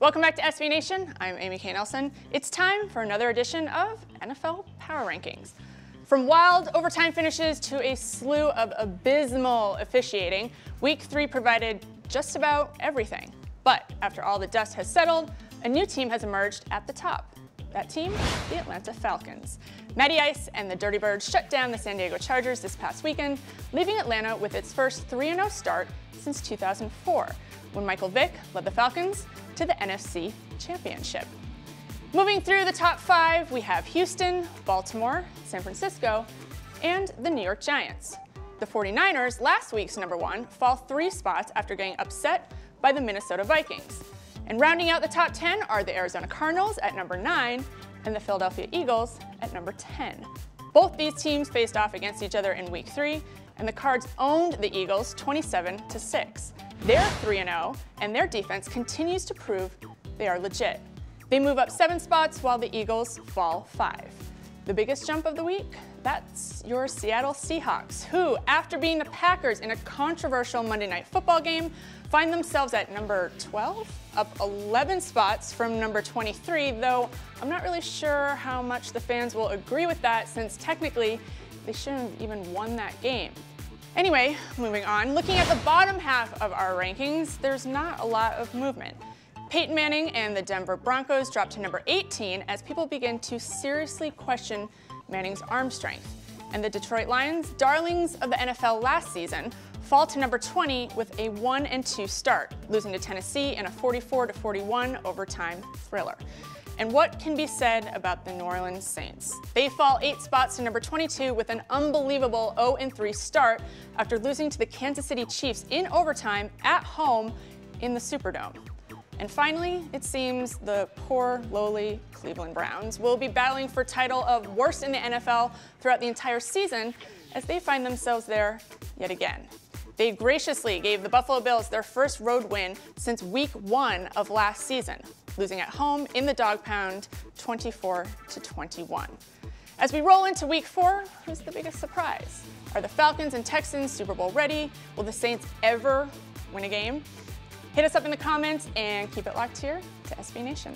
Welcome back to SB Nation. I'm Amy K. Nelson. It's time for another edition of NFL Power Rankings. From wild overtime finishes to a slew of abysmal officiating, Week 3 provided just about everything. But after all the dust has settled, a new team has emerged at the top. That team, the Atlanta Falcons. Matty Ice and the Dirty Birds shut down the San Diego Chargers this past weekend, leaving Atlanta with its first 3-0 start since 2004, when Michael Vick led the Falcons to the NFC Championship. Moving through the top 5, we have Houston, Baltimore, San Francisco, and the New York Giants. The 49ers, last week's number 1, fall 3 spots after getting upset by the Minnesota Vikings. And rounding out the top 10 are the Arizona Cardinals at number 9 and the Philadelphia Eagles at number 10. Both these teams faced off against each other in Week 3, and the Cards owned the Eagles 27-6. They're 3-0, and their defense continues to prove they are legit. They move up 7 spots while the Eagles fall 5. The biggest jump of the week? That's your Seattle Seahawks, who, after beating the Packers in a controversial Monday Night Football game, find themselves at number 12, up 11 spots from number 23, though I'm not really sure how much the fans will agree with that, since technically they shouldn't have even won that game. Anyway, moving on, looking at the bottom half of our rankings, there's not a lot of movement. Peyton Manning and the Denver Broncos dropped to number 18 as people begin to seriously question Manning's arm strength. And the Detroit Lions, darlings of the NFL last season, fall to number 20 with a 1-2 start, losing to Tennessee in a 44-41 overtime thriller. And what can be said about the New Orleans Saints? They fall 8 spots to number 22 with an unbelievable 0-3 start after losing to the Kansas City Chiefs in overtime at home in the Superdome. And finally, it seems the poor, lowly Cleveland Browns will be battling for title of worst in the NFL throughout the entire season as they find themselves there yet again. They graciously gave the Buffalo Bills their first road win since Week 1 of last season, losing at home in the dog pound 24-21. As we roll into Week 4, who's the biggest surprise? Are the Falcons and Texans Super Bowl ready? Will the Saints ever win a game? Hit us up in the comments and keep it locked here to SB Nation.